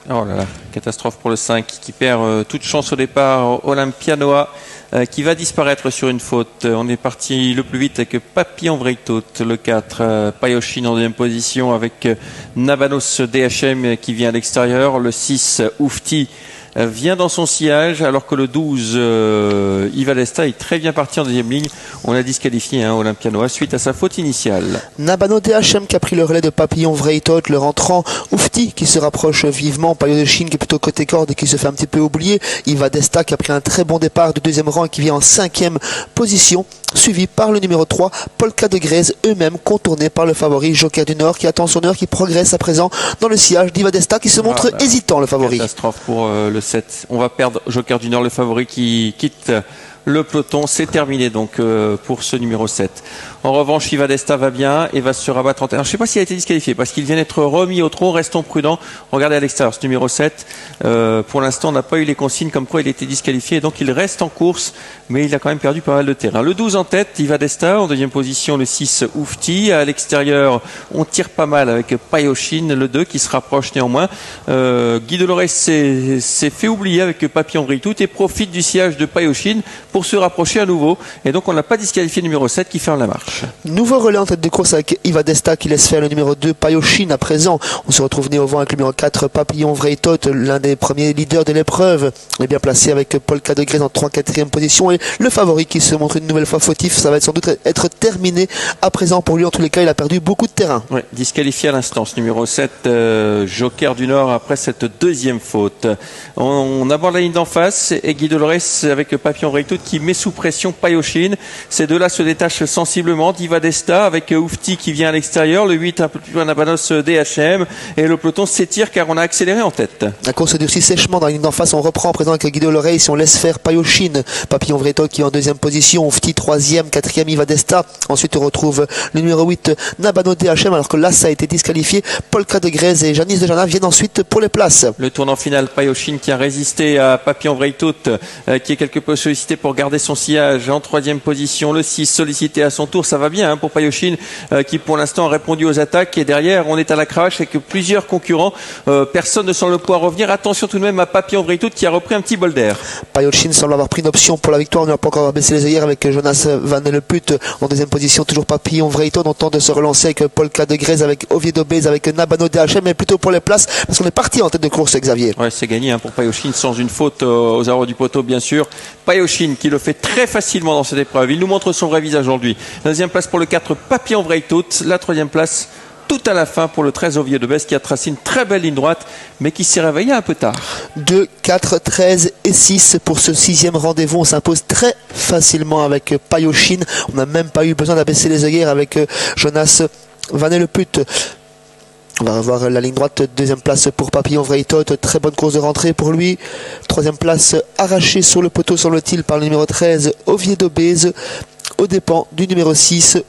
Oh là là, catastrophe pour le 5 qui perd toute chance au départ. Olympianoa qui va disparaître sur une faute. On est parti le plus vite avec Papillon Vreitout, le 4. Payoshin en deuxième position avec Nabanos DHM qui vient à l'extérieur. Le 6, Oufti vient dans son sillage alors que le 12 Ivadesta est très bien parti en deuxième ligne. On a disqualifié Olympianoa suite à sa faute initiale. Nabano DHM qui a pris le relais de Papillon Vreitout, le rentrant. Oufti qui se rapproche vivement. Payoshin qui est plutôt côté corde et qui se fait un petit peu oublier. Ivadesta qui a pris un très bon départ de deuxième rang et qui vient en cinquième position, suivi par le numéro 3, Polka de Grèze, eux-mêmes contournés par le favori Joker du Nord qui attend son heure, qui progresse à présent dans le sillage d'Ivadesta qui se montre hésitant, le favori. Catastrophe pour le 7. On va perdre Joker du Nord, le favori qui quitte le peloton. C'est terminé donc pour ce numéro 7. En revanche, Ivadesta va bien et va se rabattre en tête. Alors, je ne sais pas s'il a été disqualifié parce qu'il vient d'être remis au trot. Restons prudents. Regardez à l'extérieur, ce numéro 7. Pour l'instant, on n'a pas eu les consignes comme quoi il était disqualifié. Donc, il reste en course, mais il a quand même perdu pas mal de terrain. Le 12 en tête, Ivadesta. En deuxième position, le 6, Oufti. À l'extérieur, on tire pas mal avec Payoshin, le 2, qui se rapproche néanmoins. Guy Dolores s'est fait oublier avec Papillon Vreitout et profite du sillage de Payoshin pour se rapprocher à nouveau. Et donc, on n'a pas disqualifié le numéro 7 qui ferme la marche. Nouveau relais en tête de course avec Ivadesta qui laisse faire le numéro 2, Payoshin à présent. On se retrouve né au vent avec le numéro 4, Papillon Vreitout, l'un des premiers leaders de l'épreuve. Il est bien placé avec Polka de Grèze en 3-4e position et le favori qui se montre une nouvelle fois fautif. Ça va sans doute être terminé à présent pour lui. En tous les cas, il a perdu beaucoup de terrain. Oui, disqualifié à l'instant, ce numéro 7, Joker du Nord, après cette deuxième faute. On aborde la ligne d'en face et Guy Dolores avec Papillon Vreitout qui met sous pression Payoshin. Ces deux-là se détachent sensiblement d'Ivadesta avec Oufti qui vient à l'extérieur, le 8 un peu plus loin Nabanos DHM et le peloton s'étire car on a accéléré en tête. La course se durcit sèchement dans la ligne d'en face. On reprend en présent avec Guido Loreille. Si on laisse faire Payoshin, Papillon Vreitout qui est en deuxième position, Oufti 3e, 4e Ivadesta. Ensuite on retrouve le numéro 8 Nabano DHM alors que là ça a été disqualifié. Polka de Grèze et Janice de Jana viennent ensuite pour les places. Le tournant final, Payoshin qui a résisté à Papillon Vreitout qui est quelque peu sollicité pour garder son sillage en 3e position. Le 6 sollicité à son tour, ça va bien pour Payoshin qui pour l'instant a répondu aux attaques et derrière on est à la cravache avec plusieurs concurrents. Personne ne semble pouvoir revenir. Attention tout de même à Papillon Vreitout qui a repris un petit bol d'air. Payoshin semble avoir pris une option pour la victoire. On n'a pas encore baissé les œillères avec Jonas Van Le Put en deuxième position. Toujours Papillon Vreitout. On tente de se relancer avec Polka de Grèze, avec Oviedo Bez, avec Nabano DHM, mais plutôt pour les places parce qu'on est parti en tête de course, Xavier. Ouais, c'est gagné pour Payoshin sans une faute aux arrêts du poteau bien sûr. Payoshin qui le fait très facilement dans cette épreuve. Il nous montre son vrai visage aujourd'hui. Deuxième place pour le 4 Papillon Vreitout. La troisième place tout à la fin pour le 13 Oviedo Bez qui a tracé une très belle ligne droite mais qui s'est réveillé un peu tard. 2, 4, 13 et 6 pour ce 6e rendez-vous. On s'impose très facilement avec Payoshin. On n'a même pas eu besoin d'abaisser les œillères avec Jonas Van Le Put. On va revoir la ligne droite, deuxième place pour Papillon Vreitout, très bonne course de rentrée pour lui. Troisième place arrachée sur le poteau, semble-t-il, par le numéro 13, Oviedo Bez, aux dépens du numéro 6,